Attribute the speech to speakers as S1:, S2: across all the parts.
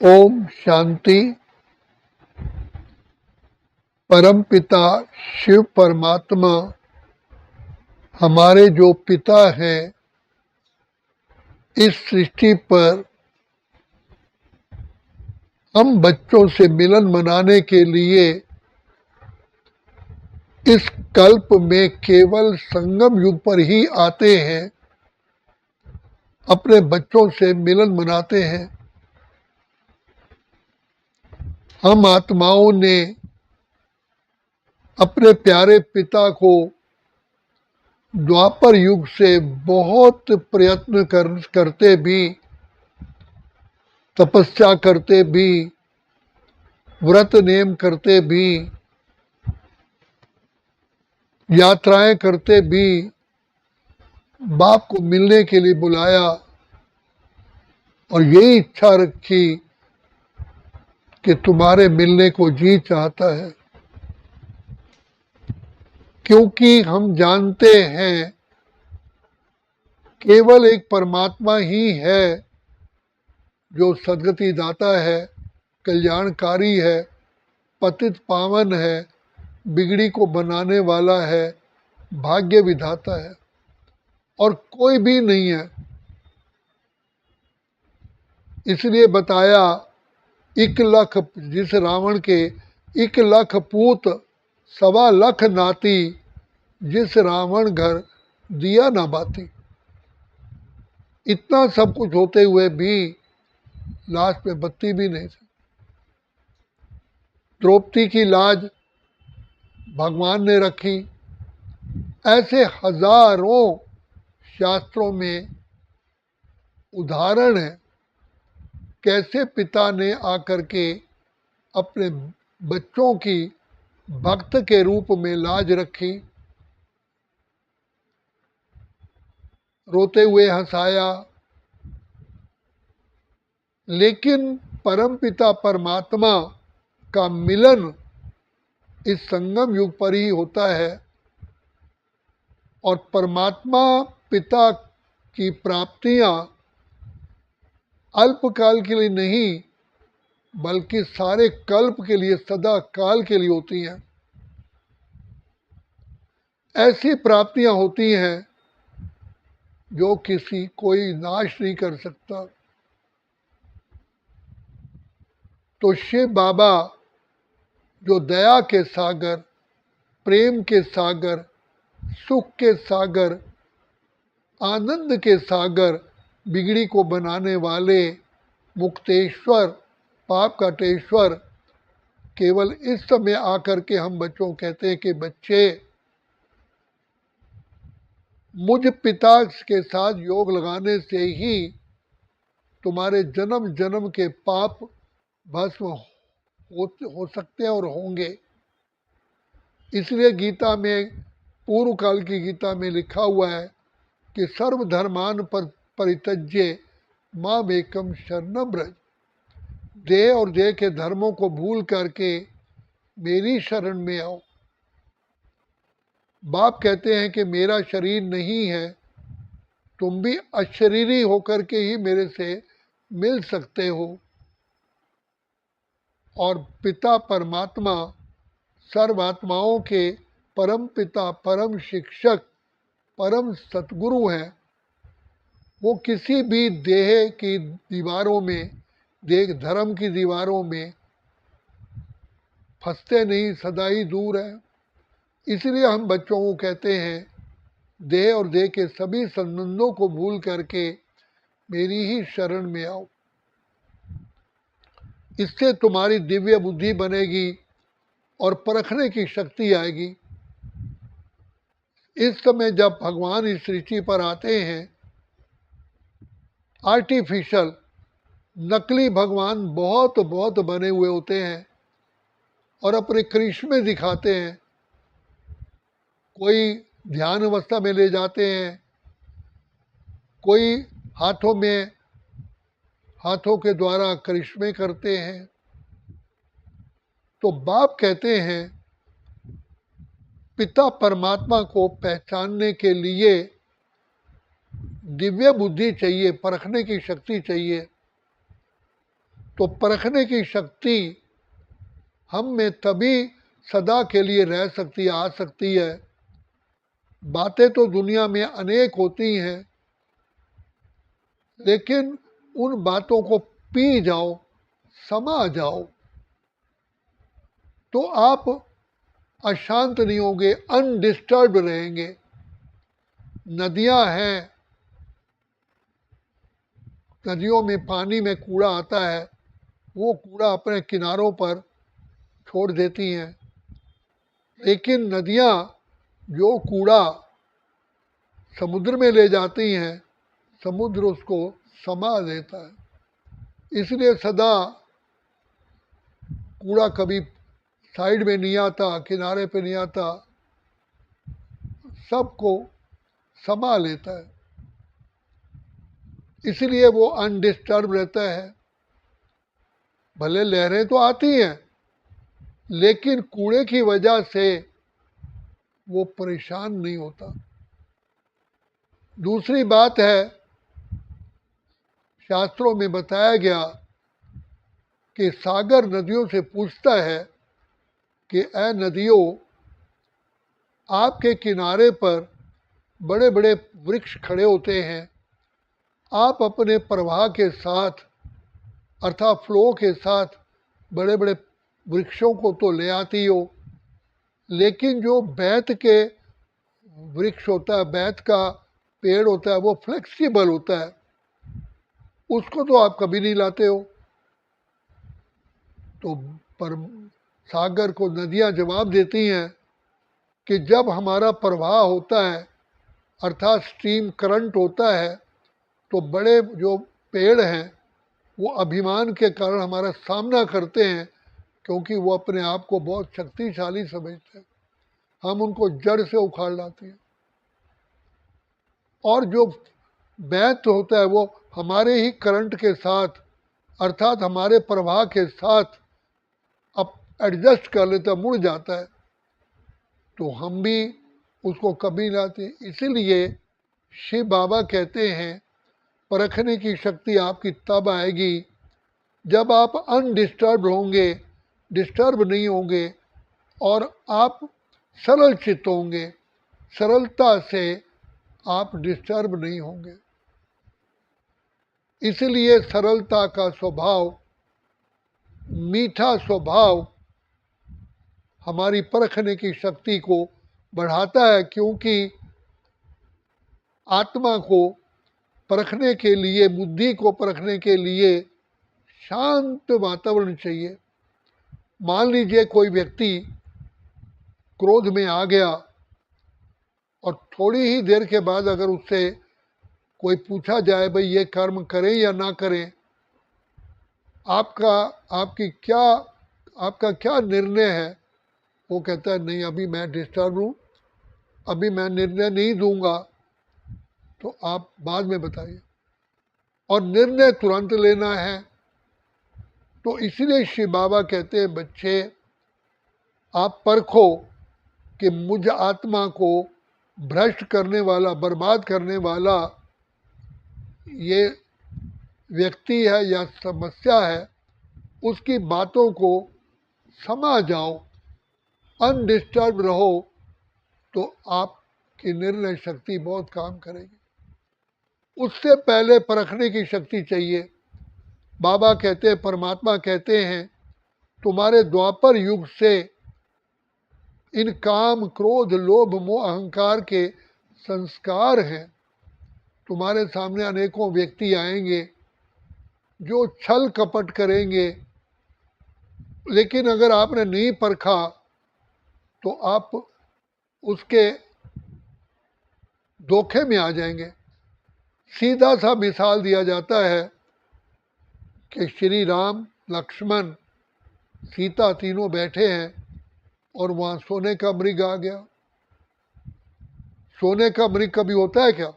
S1: ओम शांति। परम पिता शिव परमात्मा हमारे जो पिता हैं, इस सृष्टि पर हम बच्चों से मिलन मनाने के लिए इस कल्प में केवल संगम युग पर ही आते हैं, अपने बच्चों से मिलन मनाते हैं। हम आत्माओं ने अपने प्यारे पिता को द्वापर युग से बहुत प्रयत्न करते भी, तपस्या करते भी, व्रत नेम करते भी, यात्राएं करते भी बाप को मिलने के लिए बुलाया और यही इच्छा रखी कि तुम्हारे मिलने को जी चाहता है, क्योंकि हम जानते हैं केवल एक परमात्मा ही है जो सद्गति दाता है, कल्याणकारी है, पतित पावन है, बिगड़ी को बनाने वाला है, भाग्य विधाता है, और कोई भी नहीं है। इसलिए बताया इक लख, जिस रावण के इक लख पूत सवा लख नाती, जिस रावण घर दिया ना बाती। इतना सब कुछ होते हुए भी लास्ट में बत्ती भी नहीं थी। द्रौपदी की लाज भगवान ने रखी। ऐसे हजारों शास्त्रों में उदाहरण है कैसे पिता ने आकर के अपने बच्चों की भक्त के रूप में लाज रखी, रोते हुए हंसाया। लेकिन परमपिता परमात्मा का मिलन इस संगम युग पर ही होता है, और परमात्मा पिता की प्राप्तियां अल्पकाल के लिए नहीं बल्कि सारे कल्प के लिए, सदा काल के लिए होती हैं। ऐसी प्राप्तियां होती हैं जो किसी कोई नाश नहीं कर सकता। तो शिव बाबा जो दया के सागर, प्रेम के सागर, सुख के सागर, आनंद के सागर, बिगड़ी को बनाने वाले मुक्तेश्वर, पाप काटेश्वर, केवल इस समय आकर के हम बच्चों कहते हैं कि बच्चे, मुझ पिता के साथ योग लगाने से ही तुम्हारे जन्म जन्म के पाप भस्म हो सकते हैं और होंगे। इसलिए गीता में, पूर्व काल की गीता में लिखा हुआ है कि सर्वधर्मान परित्यज्य माम एकम शरणम व्रज। देह और देह के धर्मों को भूल करके मेरी शरण में आओ। बाप कहते हैं कि मेरा शरीर नहीं है, तुम भी अशरीरी होकर के ही मेरे से मिल सकते हो। और पिता परमात्मा सर्वात्माओं के परम पिता, परम शिक्षक, परम सतगुरु हैं। वो किसी भी देह की दीवारों में, देह धर्म की दीवारों में फंसते नहीं, सदा ही दूर है। इसलिए हम बच्चों को कहते हैं, देह और देह के सभी संबंधों को भूल करके मेरी ही शरण में आओ। इससे तुम्हारी दिव्य बुद्धि बनेगी और परखने की शक्ति आएगी। इस समय जब भगवान इस सृष्टि पर आते हैं, आर्टिफिशियल, नकली भगवान बहुत बहुत बने हुए होते हैं और अपने करिश्मे दिखाते हैं। कोई ध्यान अवस्था में ले जाते हैं, कोई हाथों के द्वारा करिश्मे करते हैं। तो बाप कहते हैं, पिता परमात्मा को पहचानने के लिए दिव्य बुद्धि चाहिए, परखने की शक्ति चाहिए। तो परखने की शक्ति हम में तभी सदा के लिए रह सकती है, आ सकती है। बातें तो दुनिया में अनेक होती हैं, लेकिन उन बातों को पी जाओ, समा जाओ, तो आप अशांत नहीं होंगे, अनडिस्टर्ब रहेंगे। नदियां हैं, नदियों में पानी में कूड़ा आता है, वो कूड़ा अपने किनारों पर छोड़ देती हैं, लेकिन नदियां जो कूड़ा समुद्र में ले जाती हैं, समुद्र उसको समा लेता है। इसलिए सदा कूड़ा कभी साइड में नहीं आता, किनारे पे नहीं आता, सबको समा लेता है, इसलिए वो अनडिस्टर्ब रहता है। भले लहरें तो आती हैं, लेकिन कूड़े की वजह से वो परेशान नहीं होता। दूसरी बात है, शास्त्रों में बताया गया कि सागर नदियों से पूछता है कि ऐ नदियों, आपके किनारे पर बड़े बड़े वृक्ष खड़े होते हैं, आप अपने प्रवाह के साथ अर्थात फ्लो के साथ बड़े बड़े वृक्षों को तो ले आती हो, लेकिन जो बैत के वृक्ष होता है, बैत का पेड़ होता है, वो फ्लेक्सिबल होता है, उसको तो आप कभी नहीं लाते हो। तो पर सागर को नदियां जवाब देती हैं कि जब हमारा प्रवाह होता है अर्थात स्ट्रीम करंट होता है, तो बड़े जो पेड़ हैं वो अभिमान के कारण हमारा सामना करते हैं, क्योंकि वो अपने आप को बहुत शक्तिशाली समझते हैं, हम उनको जड़ से उखाड़ लाते हैं। और जो बैत होता है वो हमारे ही करंट के साथ अर्थात हमारे प्रवाह के साथ अब एडजस्ट कर लेता, मुड़ जाता है, तो हम भी उसको कभी लाते। इसीलिए शिव बाबा कहते हैं परखने की शक्ति आपकी तब आएगी जब आप अनडिस्टर्ब होंगे, डिस्टर्ब नहीं होंगे, और आप सरल चित्त होंगे, सरलता से आप डिस्टर्ब नहीं होंगे। इसलिए सरलता का स्वभाव, मीठा स्वभाव हमारी परखने की शक्ति को बढ़ाता है, क्योंकि आत्मा को परखने के लिए, बुद्धि को परखने के लिए शांत वातावरण चाहिए। मान लीजिए कोई व्यक्ति क्रोध में आ गया और थोड़ी ही देर के बाद अगर उससे कोई पूछा जाए भाई ये कर्म करें या ना करें, आपका क्या निर्णय है, वो कहता है नहीं अभी मैं डिस्टर्ब हूँ, अभी मैं निर्णय नहीं दूंगा, तो आप बाद में बताइए। और निर्णय तुरंत लेना है। तो इसीलिए शिव बाबा कहते हैं बच्चे आप परखो कि मुझ आत्मा को भ्रष्ट करने वाला, बर्बाद करने वाला ये व्यक्ति है या समस्या है, उसकी बातों को समा जाओ, अनडिस्टर्ब रहो, तो आपकी निर्णय शक्ति बहुत काम करेगी। उससे पहले परखने की शक्ति चाहिए। बाबा कहते हैं, परमात्मा कहते हैं तुम्हारे द्वापर युग से इन काम, क्रोध, लोभ, मोह, अहंकार के संस्कार हैं। तुम्हारे सामने अनेकों व्यक्ति आएंगे जो छल कपट करेंगे, लेकिन अगर आपने नहीं परखा तो आप उसके धोखे में आ जाएंगे। सीधा सा मिसाल दिया जाता है कि श्री राम, लक्ष्मण, सीता तीनों बैठे हैं और वहाँ सोने का मृग आ गया। सोने का मृग कभी होता है क्या?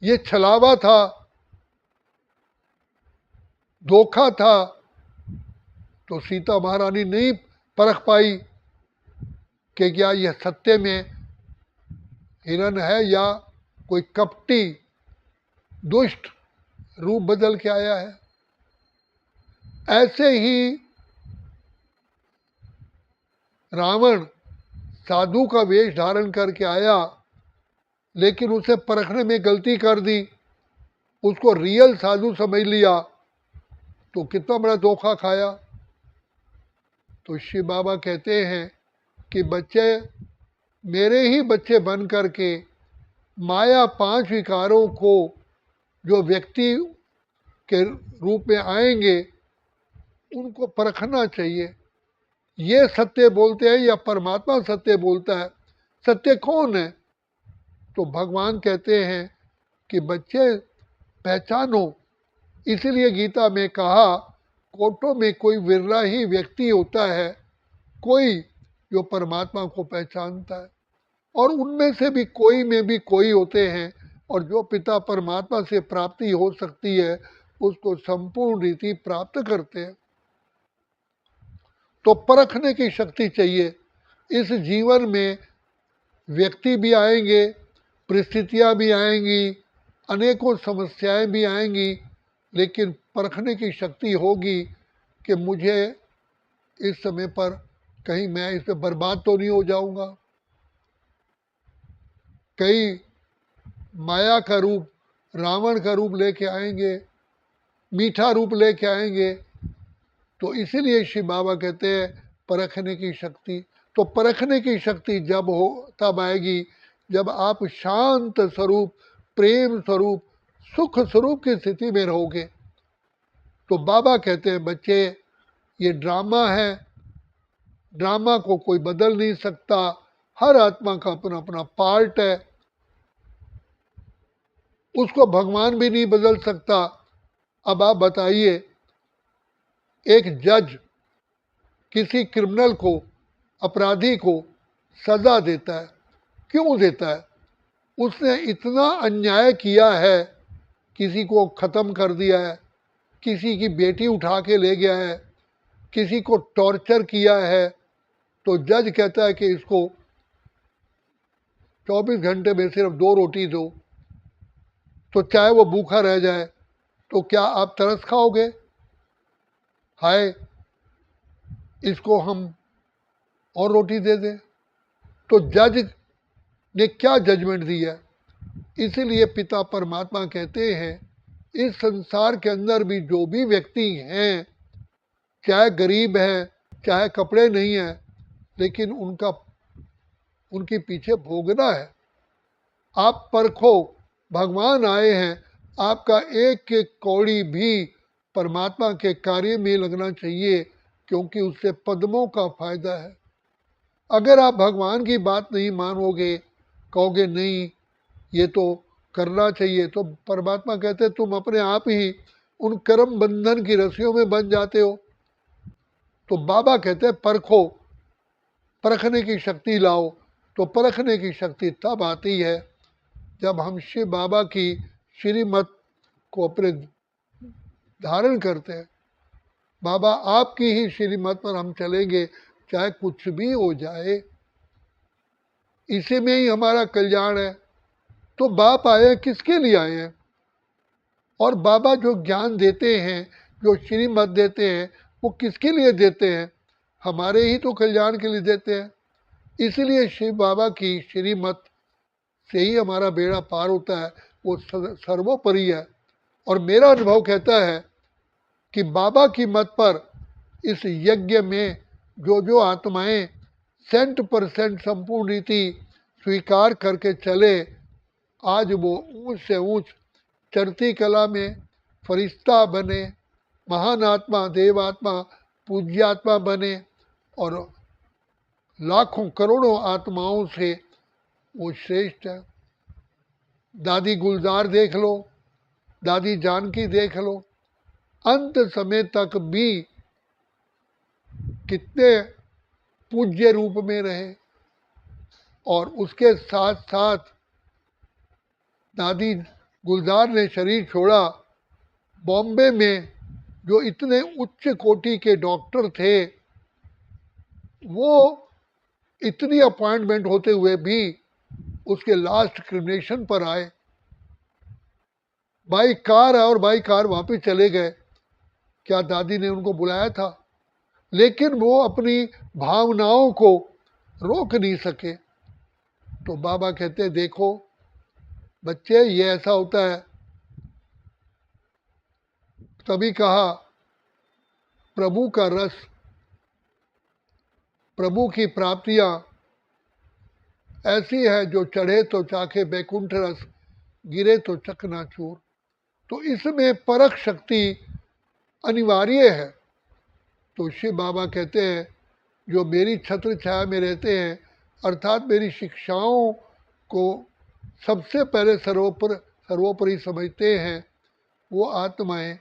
S1: ये छलावा था, धोखा था। तो सीता महारानी नहीं परख पाई कि क्या यह सत्य में हिरण है या कोई कपटी दुष्ट रूप बदल के आया है। ऐसे ही रावण साधु का वेश धारण करके आया, लेकिन उसे परखने में गलती कर दी, उसको रियल साधु समझ लिया, तो कितना बड़ा धोखा खाया। तो शिव बाबा कहते हैं कि बच्चे, मेरे ही बच्चे बन करके माया पांच विकारों को जो व्यक्ति के रूप में आएंगे उनको परखना चाहिए। ये सत्य बोलते हैं या परमात्मा सत्य बोलता है? सत्य कौन है? तो भगवान कहते हैं कि बच्चे पहचानो। इसीलिए गीता में कहा, कोटों में कोई विरला ही व्यक्ति होता है कोई जो परमात्मा को पहचानता है, और उनमें से भी कोई में भी कोई होते हैं, और जो पिता परमात्मा से प्राप्ति हो सकती है उसको संपूर्ण रीति प्राप्त करते हैं। तो परखने की शक्ति चाहिए। इस जीवन में व्यक्ति भी आएंगे, परिस्थितियां भी आएंगी, अनेकों समस्याएं भी आएंगी, लेकिन परखने की शक्ति होगी कि मुझे इस समय पर कहीं मैं इस पर बर्बाद तो नहीं हो जाऊंगा। कई माया का रूप, रावण का रूप लेके आएंगे, मीठा रूप लेके आएंगे। तो इसीलिए शिव बाबा कहते हैं परखने की शक्ति। तो परखने की शक्ति जब हो तब आएगी जब आप शांत स्वरूप, प्रेम स्वरूप, सुख स्वरूप की स्थिति में रहोगे। तो बाबा कहते हैं बच्चे, ये ड्रामा है, ड्रामा को कोई बदल नहीं सकता, हर आत्मा का अपना अपना पार्ट है, उसको भगवान भी नहीं बदल सकता। अब आप बताइए, एक जज किसी क्रिमिनल को, अपराधी को सजा देता है, क्यों देता है? उसने इतना अन्याय किया है, किसी को ख़त्म कर दिया है, किसी की बेटी उठा के ले गया है, किसी को टॉर्चर किया है, तो जज कहता है कि इसको 24 घंटे में सिर्फ 2 रोटी दो, तो चाहे वो भूखा रह जाए। तो क्या आप तरस खाओगे? हाय, इसको हम और रोटी दे दें? तो जज ने क्या जजमेंट दी है? इसीलिए पिता परमात्मा कहते हैं इस संसार के अंदर भी जो भी व्यक्ति हैं, चाहे गरीब है, चाहे कपड़े नहीं है, लेकिन उनके पीछे भोगना है। आप परखो, भगवान आए हैं, आपका एक एक कौड़ी भी परमात्मा के कार्य में लगना चाहिए, क्योंकि उससे पद्मों का फायदा है। अगर आप भगवान की बात नहीं मानोगे, कहोगे नहीं ये तो करना चाहिए, तो परमात्मा कहते तुम अपने आप ही उन कर्म बंधन की रस्सियों में बन जाते हो। तो बाबा कहते हैं परखो, परखने की शक्ति लाओ। तो परखने की शक्ति तब आती है जब हम शिव बाबा की श्रीमत को अपने धारण करते हैं। बाबा आपकी ही श्रीमत पर हम चलेंगे, चाहे कुछ भी हो जाए, इसी में ही हमारा कल्याण है। तो बाप आए किसके लिए आए हैं? और बाबा जो ज्ञान देते हैं, जो श्रीमत देते हैं, वो किसके लिए देते हैं? हमारे ही तो कल्याण के लिए देते हैं। इसीलिए शिव बाबा की श्रीमत से ही हमारा बेड़ा पार होता है, वो सर्वोपरि है। और मेरा अनुभव कहता है कि बाबा की मत पर इस यज्ञ में जो आत्माएं 100% संपूर्ण रीति स्वीकार करके चले, आज वो ऊंच से ऊंच चढ़ती कला में फरिश्ता बने, महान आत्मा, देवात्मा, पूज्यात्मा बने, और लाखों करोड़ों आत्माओं से वो श्रेष्ठ है। दादी गुलजार देख लो, दादी जानकी देख लो, अंत समय तक भी कितने पूज्य रूप में रहे। और उसके साथ साथ दादी गुलजार ने शरीर छोड़ा, बॉम्बे में जो इतने उच्च कोटि के डॉक्टर थे, वो इतनी अपॉइंटमेंट होते हुए भी उसके लास्ट क्रिमिनेशन पर आए। भाई कार है और भाई कार वापस चले गए। क्या दादी ने उनको बुलाया था? लेकिन वो अपनी भावनाओं को रोक नहीं सके। तो बाबा कहते हैं देखो बच्चे, ये ऐसा होता है। तभी कहा प्रभु का रस, प्रभु की प्राप्तियां ऐसी है जो चढ़े तो चाखे बैकुंठ रस, गिरे तो चकनाचूर। तो इसमें परख शक्ति अनिवार्य है। तो शिव बाबा कहते हैं जो मेरी छत्र छाया में रहते हैं, अर्थात मेरी शिक्षाओं को सबसे पहले सर्वोपरि समझते हैं, वो आत्माएं,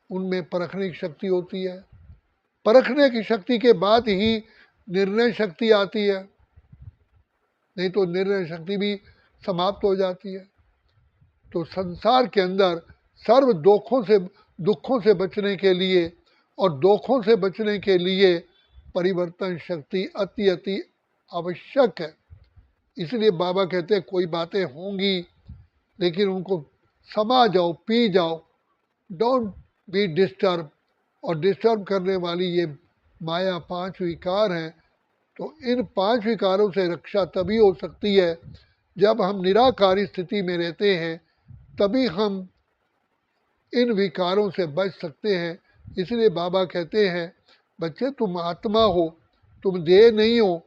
S1: उनमें परखने की शक्ति होती है। परखने की शक्ति के बाद ही निर्णय शक्ति आती है, नहीं तो निर्णय शक्ति भी समाप्त हो जाती है। तो संसार के अंदर सर्व दुखों से बचने के लिए और दोखों से बचने के लिए परिवर्तन शक्ति अति अति आवश्यक है। इसलिए बाबा कहते हैं कोई बातें होंगी लेकिन उनको समा जाओ, पी जाओ, डोंट बी डिस्टर्ब। और डिस्टर्ब करने वाली ये माया 5 विकार हैं। तो इन 5 विकारों से रक्षा तभी हो सकती है जब हम निराकारी स्थिति में रहते हैं, तभी हम इन विकारों से बच सकते हैं। इसलिए बाबा कहते हैं बच्चे तुम आत्मा हो, तुम देह नहीं हो।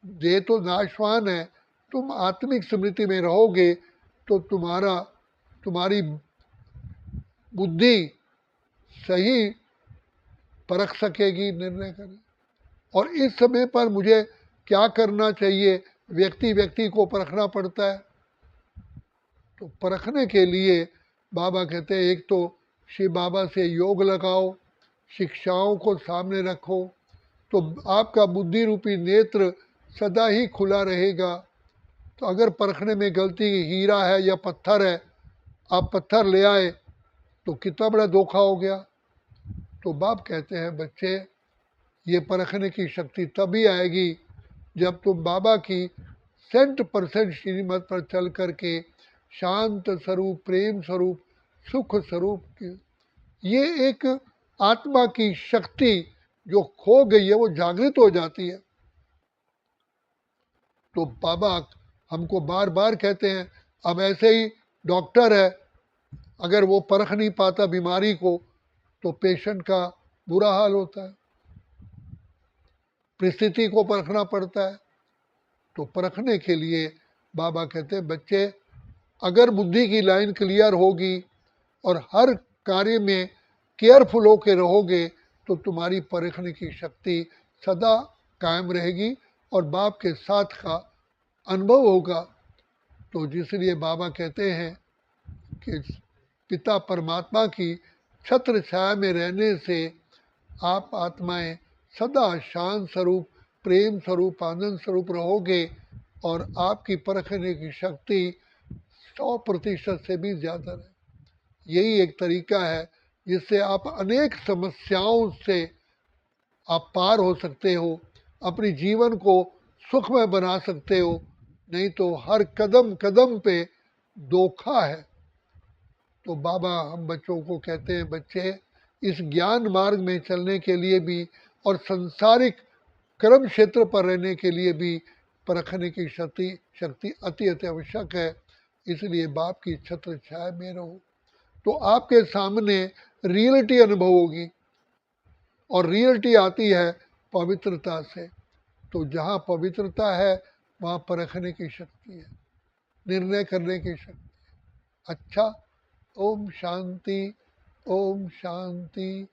S1: देह तो नाशवान है। तुम आत्मिक स्मृति में रहोगे तो तुम्हारी बुद्धि सही परख सकेगी, निर्णय करेगी। और इस समय पर मुझे क्या करना चाहिए, व्यक्ति व्यक्ति को परखना पड़ता है। तो परखने के लिए बाबा कहते हैं एक तो शिव बाबा से योग लगाओ, शिक्षाओं को सामने रखो, तो आपका बुद्धि रूपी नेत्र सदा ही खुला रहेगा। तो अगर परखने में गलती हीरा है या पत्थर है, आप पत्थर ले आए तो कितना बड़ा धोखा हो गया। तो बाप कहते हैं बच्चे, ये परखने की शक्ति तभी आएगी जब तुम बाबा की 100% श्रीमत पर चल करके शांत स्वरूप, प्रेम स्वरूप, सुख स्वरूप, ये एक आत्मा की शक्ति जो खो गई है वो जागृत हो जाती है। तो बाबा हमको बार बार कहते हैं, अब ऐसे ही डॉक्टर है, अगर वो परख नहीं पाता बीमारी को तो पेशेंट का बुरा हाल होता है, परिस्थिति को परखना पड़ता है। तो परखने के लिए बाबा कहते हैं बच्चे, अगर बुद्धि की लाइन क्लियर होगी और हर कार्य में केयरफुल होकर रहोगे तो तुम्हारी परखने की शक्ति सदा कायम रहेगी और बाप के साथ का अनुभव होगा। तो जिसलिए बाबा कहते हैं कि पिता परमात्मा की छत्र छाया में रहने से आप आत्माएं सदा शांत स्वरूप, प्रेम स्वरूप, आनंद स्वरूप रहोगे और आपकी परखने की शक्ति 100% से भी ज़्यादा है। यही एक तरीका है जिससे आप अनेक समस्याओं से आप पार हो सकते हो, अपने जीवन को सुखमय बना सकते हो। नहीं तो हर कदम कदम पे धोखा है। तो बाबा हम बच्चों को कहते हैं बच्चे, इस ज्ञान मार्ग में चलने के लिए भी और संसारिक कर्म क्षेत्र पर रहने के लिए भी परखने की शक्ति अति अति आवश्यक है। इसलिए बाप की छत्र छाया में रहो तो आपके सामने रियलिटी अनुभव होगी। और रियलिटी आती है पवित्रता से। तो जहाँ पवित्रता है वहाँ परखने की शक्ति है, निर्णय करने की शक्ति है। अच्छा, ओम शांति, ओम शांति,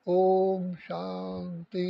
S1: ओम शांति।